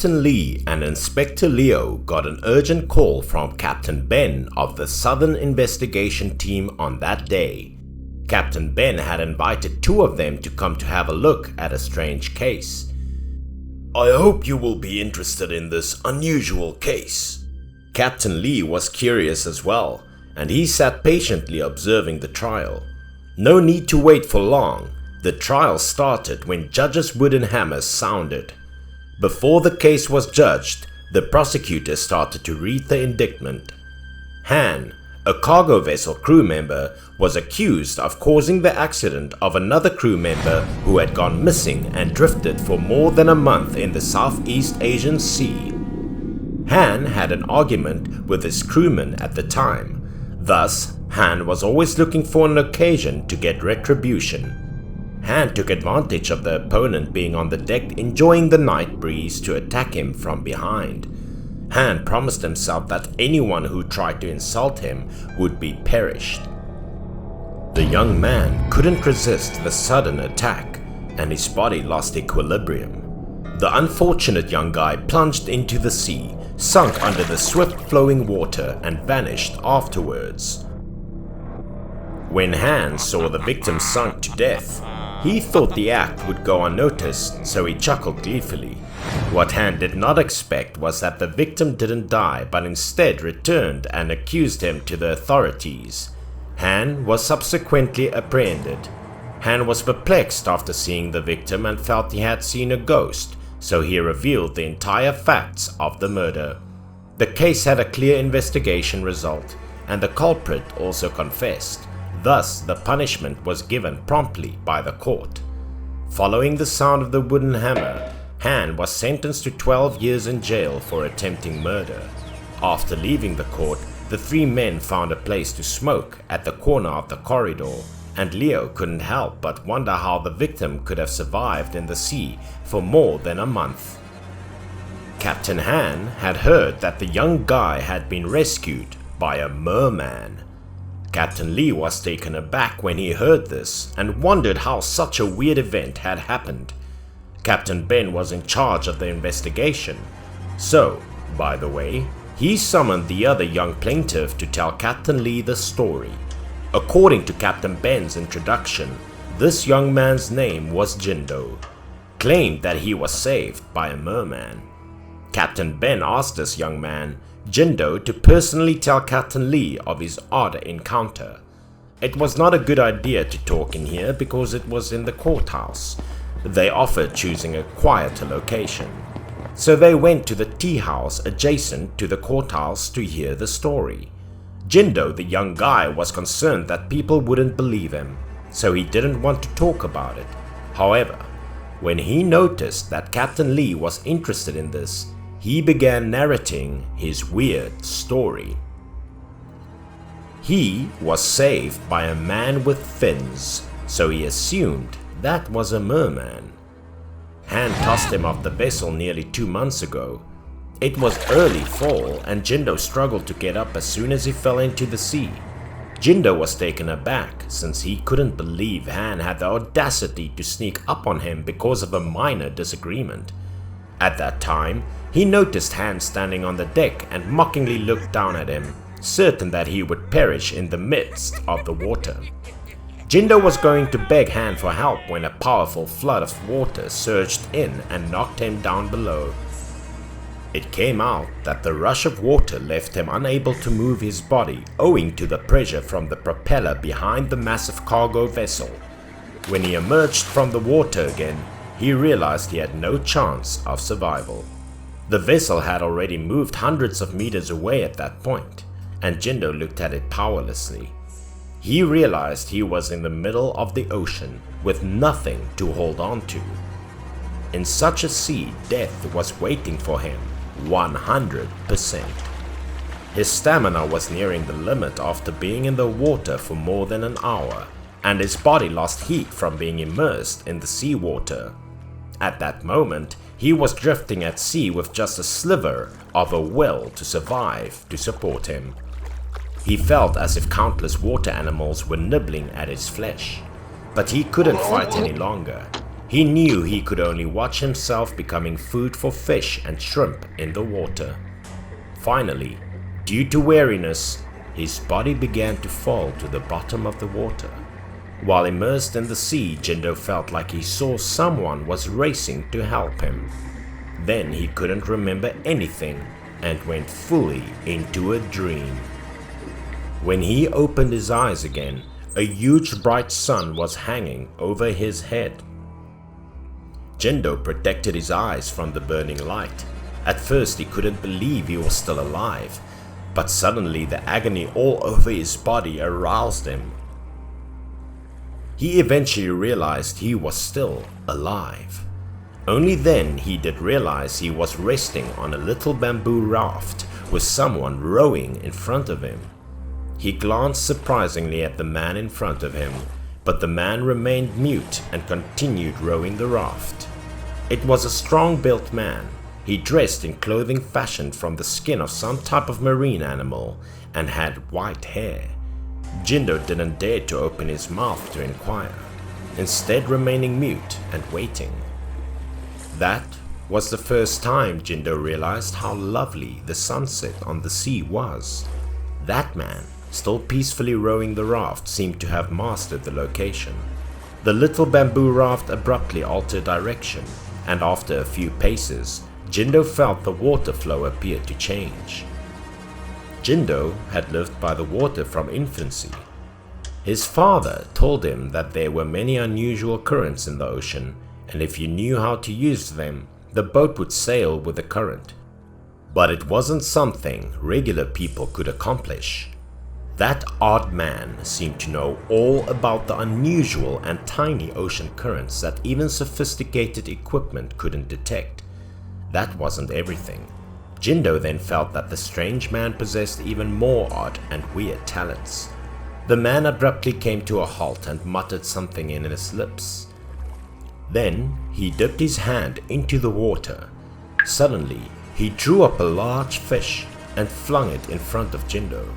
Captain Lee and Inspector Leo got an urgent call from Captain Ben of the Southern Investigation Team on that day. Captain Ben had invited two of them to come to have a look at a strange case. "I hope you will be interested in this unusual case." Captain Lee was curious as well, and he sat patiently observing the trial. No need to wait for long. The trial started when judges' wooden hammers sounded. Before the case was judged, the prosecutor started to read the indictment. Han, a cargo vessel crew member, was accused of causing the accident of another crew member who had gone missing and drifted for more than a month in the Southeast Asian Sea. Han had an argument with his crewman at the time. Thus, Han was always looking for an occasion to get retribution. Han took advantage of the opponent being on the deck enjoying the night breeze to attack him from behind. Han promised himself that anyone who tried to insult him would be perished. The young man couldn't resist the sudden attack, and his body lost equilibrium. The unfortunate young guy plunged into the sea, sunk under the swift-flowing water, and vanished afterwards. When Han saw the victim sunk to death, he thought the act would go unnoticed, so he chuckled gleefully. What Han did not expect was that the victim didn't die, but instead returned and accused him to the authorities. Han was subsequently apprehended. Han was perplexed after seeing the victim and felt he had seen a ghost, so he revealed the entire facts of the murder. The case had a clear investigation result, and the culprit also confessed. Thus, the punishment was given promptly by the court. Following the sound of the wooden hammer, Han was sentenced to 12 years in jail for attempting murder. After leaving the court, the three men found a place to smoke at the corner of the corridor, and Leo couldn't help but wonder how the victim could have survived in the sea for more than a month. Captain Han had heard that the young guy had been rescued by a merman. Captain Lee was taken aback when he heard this and wondered how such a weird event had happened. Captain Ben was in charge of the investigation, so, by the way, he summoned the other young plaintiff to tell Captain Lee the story. According to Captain Ben's introduction, this young man's name was Jindo, claimed that he was saved by a merman. Captain Ben asked this young man, Jindo, to personally tell Captain Lee of his odd encounter. It was not a good idea to talk in here because it was in the courthouse. They offered choosing a quieter location. So they went to the tea house adjacent to the courthouse to hear the story. Jindo, the young guy, was concerned that people wouldn't believe him, so he didn't want to talk about it. However, when he noticed that Captain Lee was interested in this, he began narrating his weird story. He was saved by a man with fins, so he assumed that was a merman. Han tossed him off the vessel nearly 2 months ago. It was early fall and Jindo struggled to get up as soon as he fell into the sea. Jindo was taken aback since he couldn't believe Han had the audacity to sneak up on him because of a minor disagreement. At that time, he noticed Han standing on the deck and mockingly looked down at him, certain that he would perish in the midst of the water. Jindo was going to beg Han for help when a powerful flood of water surged in and knocked him down below. It came out that the rush of water left him unable to move his body owing to the pressure from the propeller behind the massive cargo vessel. When he emerged from the water again, he realized he had no chance of survival. The vessel had already moved hundreds of meters away at that point, and Jindo looked at it powerlessly. He realized he was in the middle of the ocean with nothing to hold on to. In such a sea, death was waiting for him 100%. His stamina was nearing the limit after being in the water for more than an hour, and his body lost heat from being immersed in the seawater. At that moment, he was drifting at sea with just a sliver of a will to survive to support him. He felt as if countless water animals were nibbling at his flesh, but he couldn't fight any longer. He knew he could only watch himself becoming food for fish and shrimp in the water. Finally, due to weariness, his body began to fall to the bottom of the water. While immersed in the sea, Jindo felt like he saw someone was racing to help him. Then he couldn't remember anything and went fully into a dream. When he opened his eyes again, a huge bright sun was hanging over his head. Jindo protected his eyes from the burning light. At first he couldn't believe he was still alive, but suddenly the agony all over his body aroused him. He eventually realized he was still alive. Only then he did realize he was resting on a little bamboo raft with someone rowing in front of him. He glanced surprisingly at the man in front of him, but the man remained mute and continued rowing the raft. It was a strong-built man. He dressed in clothing fashioned from the skin of some type of marine animal and had white hair. Jindo didn't dare to open his mouth to inquire, instead remaining mute and waiting. That was the first time Jindo realized how lovely the sunset on the sea was. That man, still peacefully rowing the raft, seemed to have mastered the location. The little bamboo raft abruptly altered direction, and after a few paces, Jindo felt the water flow appear to change. Jindo had lived by the water from infancy. His father told him that there were many unusual currents in the ocean, and if you knew how to use them, the boat would sail with the current. But it wasn't something regular people could accomplish. That odd man seemed to know all about the unusual and tiny ocean currents that even sophisticated equipment couldn't detect. That wasn't everything. Jindo then felt that the strange man possessed even more odd and weird talents. The man abruptly came to a halt and muttered something in his lips. Then he dipped his hand into the water. Suddenly, he drew up a large fish and flung it in front of Jindo.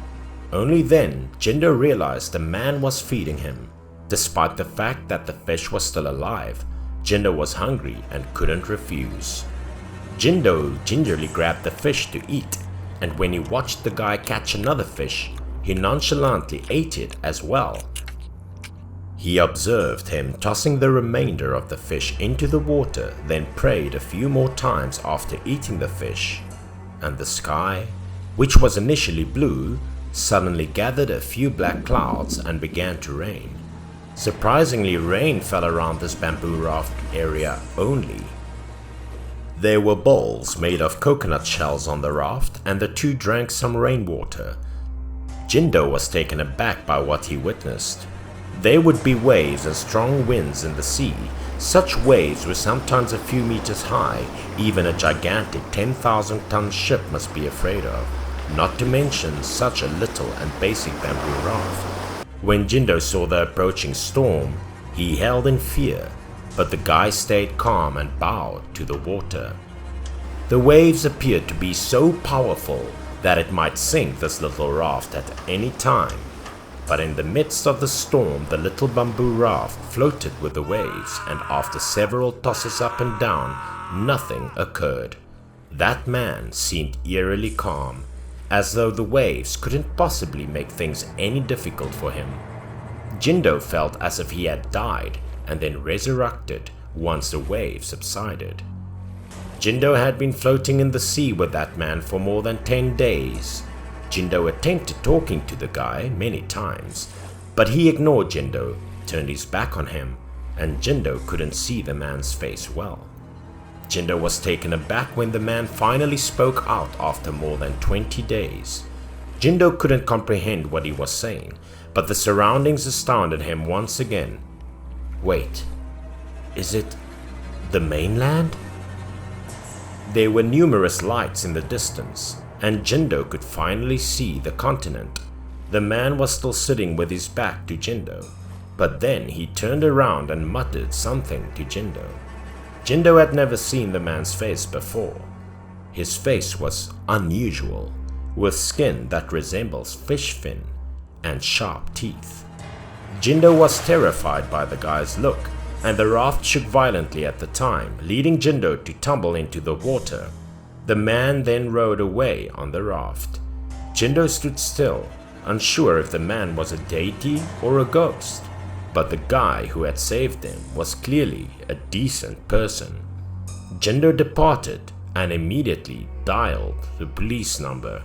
Only then, Jindo realized the man was feeding him. Despite the fact that the fish was still alive, Jindo was hungry and couldn't refuse. Jindo gingerly grabbed the fish to eat, and when he watched the guy catch another fish, he nonchalantly ate it as well. He observed him tossing the remainder of the fish into the water, then prayed a few more times after eating the fish, and the sky, which was initially blue, suddenly gathered a few black clouds and began to rain. Surprisingly, rain fell around this bamboo raft area only. There were bowls made of coconut shells on the raft, and the two drank some rainwater. Jindo was taken aback by what he witnessed. There would be waves and strong winds in the sea. Such waves were sometimes a few meters high, even a gigantic 10,000-ton ship must be afraid of, not to mention such a little and basic bamboo raft. When Jindo saw the approaching storm, he held in fear, but the guy stayed calm and bowed to the water. The waves appeared to be so powerful that it might sink this little raft at any time. But in the midst of the storm, the little bamboo raft floated with the waves, and after several tosses up and down, nothing occurred. That man seemed eerily calm, as though the waves couldn't possibly make things any difficult for him. Jindo felt as if he had died and then resurrected once the waves subsided. Jindo had been floating in the sea with that man for more than 10 days. Jindo attempted talking to the guy many times, but he ignored Jindo, turned his back on him, and Jindo couldn't see the man's face well. Jindo was taken aback when the man finally spoke out after more than 20 days. Jindo couldn't comprehend what he was saying, but the surroundings astounded him once again. Wait, is it the mainland? There were numerous lights in the distance, and Jindo could finally see the continent. The man was still sitting with his back to Jindo, but then he turned around and muttered something to Jindo. Jindo had never seen the man's face before. His face was unusual, with skin that resembles fish fin and sharp teeth. Jindo was terrified by the guy's look, and the raft shook violently at the time, leading Jindo to tumble into the water. The man then rowed away on the raft. Jindo stood still, unsure if the man was a deity or a ghost, but the guy who had saved him was clearly a decent person. Jindo departed and immediately dialed the police number.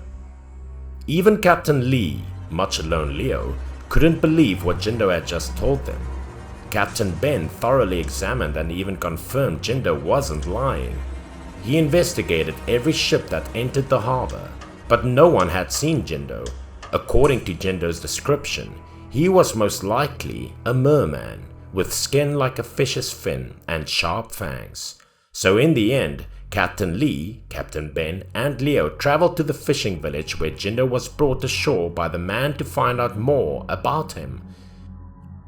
Even Captain Lee, much alone Leo, couldn't believe what Jindo had just told them. Captain Ben thoroughly examined and even confirmed Jindo wasn't lying. He investigated every ship that entered the harbor, but no one had seen Jindo. According to Jindo's description, he was most likely a merman, with skin like a fish's fin and sharp fangs. So in the end, Captain Lee, Captain Ben, and Leo traveled to the fishing village where Jindo was brought ashore by the man to find out more about him.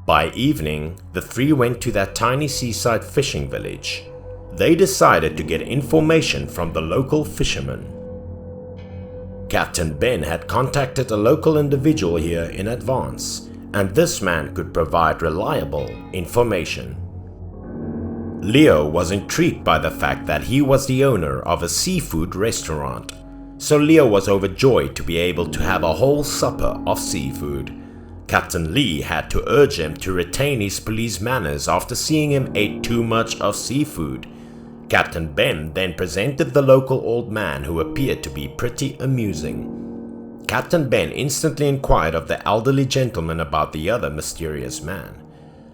By evening, the three went to that tiny seaside fishing village. They decided to get information from the local fishermen. Captain Ben had contacted a local individual here in advance, and this man could provide reliable information. Leo was intrigued by the fact that he was the owner of a seafood restaurant, so Leo was overjoyed to be able to have a whole supper of seafood. Captain Lee had to urge him to retain his police manners after seeing him eat too much of seafood. Captain Ben then presented the local old man, who appeared to be pretty amusing. Captain Ben instantly inquired of the elderly gentleman about the other mysterious man.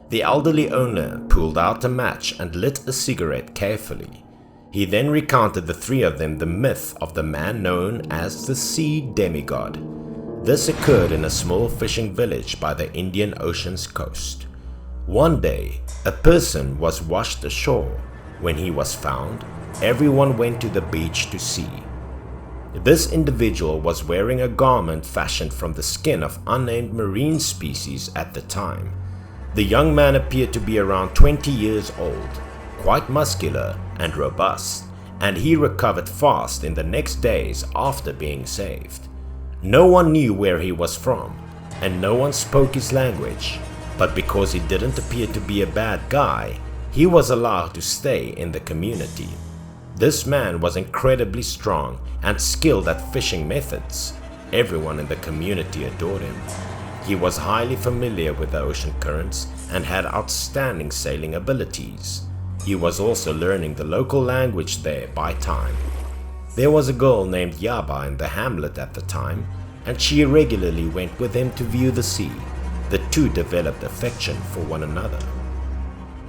The elderly owner pulled out a match and lit a cigarette carefully. He then recounted the three of them the myth of the man known as the Sea Demigod. This occurred in a small fishing village by the Indian Ocean's coast. One day, a person was washed ashore. When he was found, everyone went to the beach to see. This individual was wearing a garment fashioned from the skin of unnamed marine species at the time. The young man appeared to be around 20 years old, quite muscular and robust, and he recovered fast in the next days after being saved. No one knew where he was from, and no one spoke his language, but because he didn't appear to be a bad guy, he was allowed to stay in the community. This man was incredibly strong and skilled at fishing methods. Everyone in the community adored him. He was highly familiar with the ocean currents and had outstanding sailing abilities. He was also learning the local language there by time. There was a girl named Yaba in the hamlet at the time, and she regularly went with him to view the sea. The two developed affection for one another.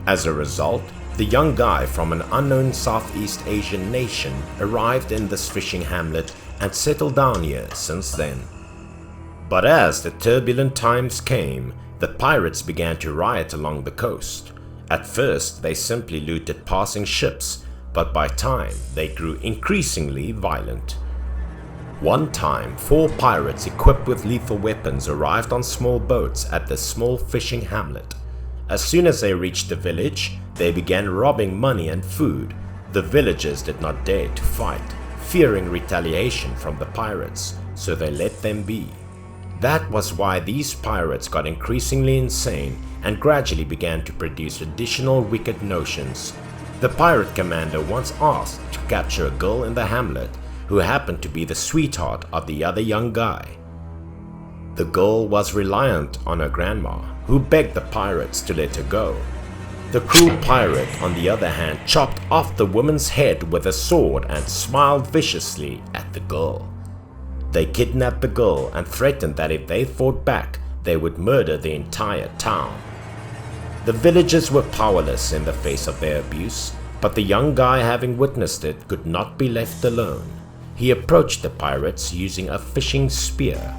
As a result, the young guy from an unknown Southeast Asian nation arrived in this fishing hamlet and settled down here since then. But as the turbulent times came, the pirates began to riot along the coast. At first, they simply looted passing ships, but by time, they grew increasingly violent. One time, 4 pirates equipped with lethal weapons arrived on small boats at this small fishing hamlet. As soon as they reached the village, they began robbing money and food. The villagers did not dare to fight, fearing retaliation from the pirates, so they let them be. That was why these pirates got increasingly insane and gradually began to produce additional wicked notions. The pirate commander once asked to capture a girl in the hamlet who happened to be the sweetheart of the other young guy. The girl was reliant on her grandma, who begged the pirates to let her go. The cruel pirate, on the other hand, chopped off the woman's head with a sword and smiled viciously at the girl. They kidnapped the girl and threatened that if they fought back, they would murder the entire town. The villagers were powerless in the face of their abuse, but the young guy, having witnessed it, could not be left alone. He approached the pirates using a fishing spear.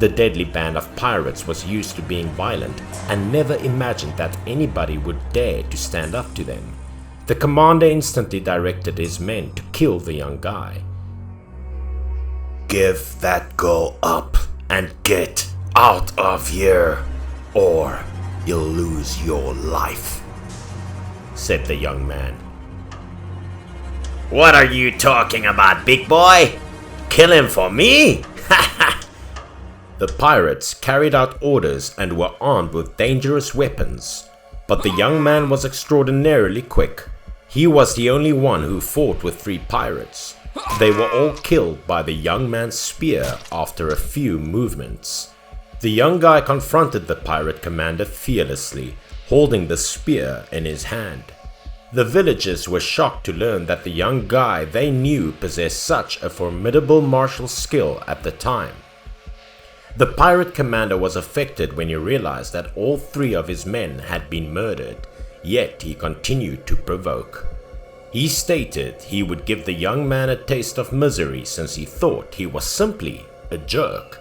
The deadly band of pirates was used to being violent and never imagined that anybody would dare to stand up to them. The commander instantly directed his men to kill the young guy. Give that girl up and get out of here, or you'll lose your life, said the young man. What are you talking about, big boy? Kill him for me? The pirates carried out orders and were armed with dangerous weapons. But the young man was extraordinarily quick. He was the only one who fought with 3 pirates. They were all killed by the young man's spear after a few movements. The young guy confronted the pirate commander fearlessly, holding the spear in his hand. The villagers were shocked to learn that the young guy they knew possessed such a formidable martial skill at the time. The pirate commander was affected when he realized that all 3 of his men had been murdered, yet he continued to provoke. He stated he would give the young man a taste of misery since he thought he was simply a jerk.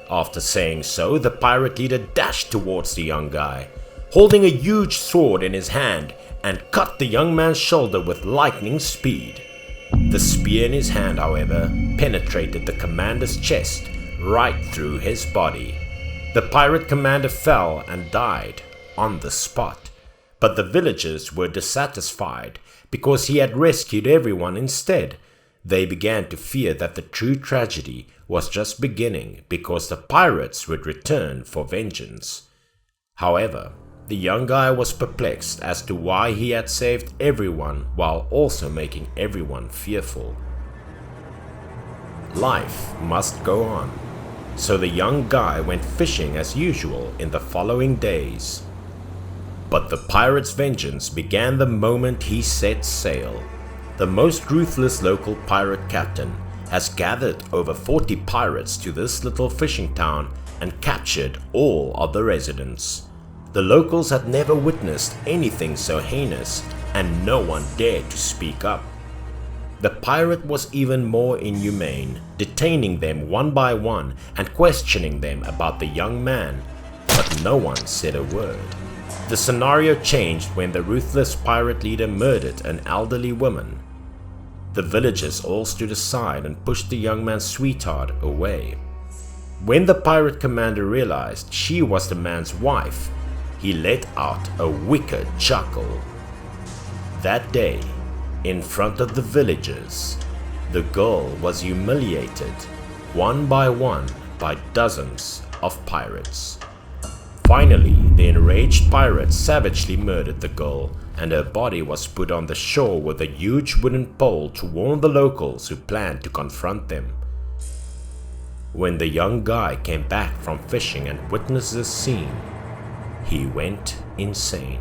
After saying so, the pirate leader dashed towards the young guy, holding a huge sword in his hand, and cut the young man's shoulder with lightning speed. The spear in his hand, however, penetrated the commander's chest right through his body. The pirate commander fell and died on the spot, but the villagers were dissatisfied because he had rescued everyone instead. They began to fear that the true tragedy was just beginning because the pirates would return for vengeance. However, the young guy was perplexed as to why he had saved everyone while also making everyone fearful. Life must go on, so the young guy went fishing as usual in the following days. But the pirate's vengeance began the moment he set sail. The most ruthless local pirate captain has gathered over 40 pirates to this little fishing town and captured all of the residents. The locals had never witnessed anything so heinous, and no one dared to speak up. The pirate was even more inhumane, detaining them one by one and questioning them about the young man, but no one said a word. The scenario changed when the ruthless pirate leader murdered an elderly woman. The villagers all stood aside and pushed the young man's sweetheart away. When the pirate commander realized she was the man's wife, he let out a wicked chuckle. That day, in front of the villagers, the girl was humiliated one by one by dozens of pirates. Finally, the enraged pirates savagely murdered the girl, and her body was put on the shore with a huge wooden pole to warn the locals who planned to confront them. When the young guy came back from fishing and witnessed this scene, he went insane.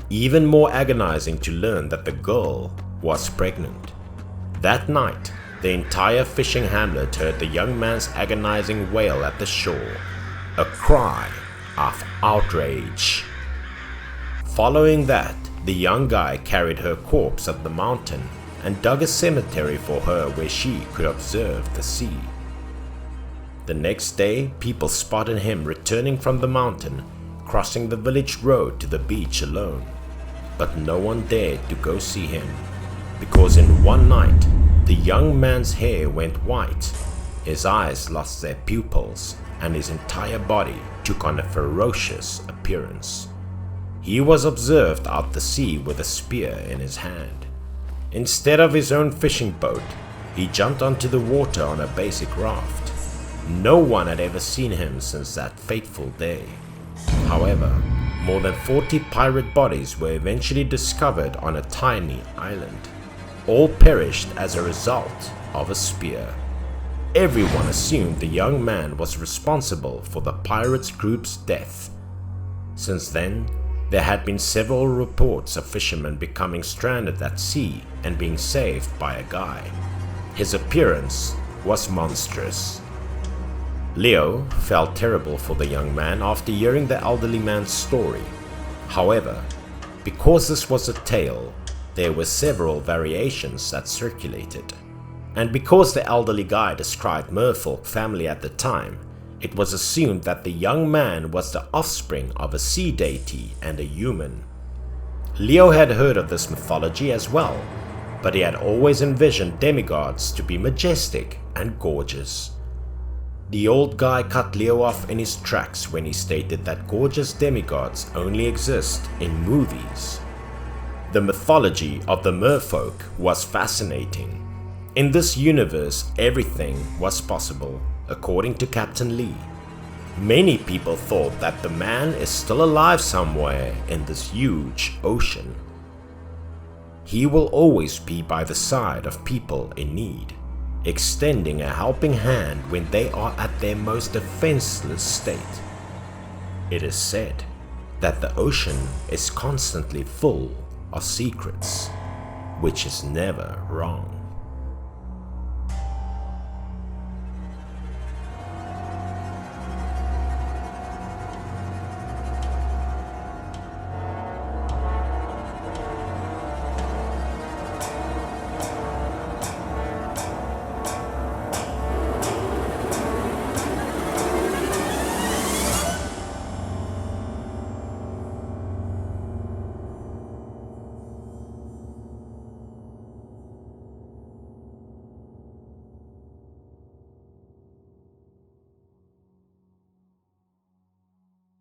Even more agonizing to learn that the girl was pregnant. That night, the entire fishing hamlet heard the young man's agonizing wail at the shore, a cry of outrage. Following that, the young guy carried her corpse up the mountain and dug a cemetery for her where she could observe the sea. The next day, people spotted him returning from the mountain, crossing the village road to the beach alone. But no one dared to go see him, because in one night, the young man's hair went white, his eyes lost their pupils, and his entire body took on a ferocious appearance. He was observed out to sea with a spear in his hand. Instead of his own fishing boat, he jumped onto the water on a basic raft. No one had ever seen him since that fateful day. However, more than 40 pirate bodies were eventually discovered on a tiny island. All perished as a result of a spear. Everyone assumed the young man was responsible for the pirates group's death. Since then, there had been several reports of fishermen becoming stranded at sea and being saved by a guy. His appearance was monstrous. Leo felt terrible for the young man after hearing the elderly man's story. However, because this was a tale, there were several variations that circulated. And because the elderly guy described Merfolk family at the time, it was assumed that the young man was the offspring of a sea deity and a human. Leo had heard of this mythology as well, but he had always envisioned demigods to be majestic and gorgeous. The old guy cut Leo off in his tracks when he stated that gorgeous demigods only exist in movies. The mythology of the Merfolk was fascinating. In this universe, everything was possible, according to Captain Lee. Many people thought that the man is still alive somewhere in this huge ocean. He will always be by the side of people in need, extending a helping hand when they are at their most defenseless state. It is said that the ocean is constantly full of secrets, which is never wrong.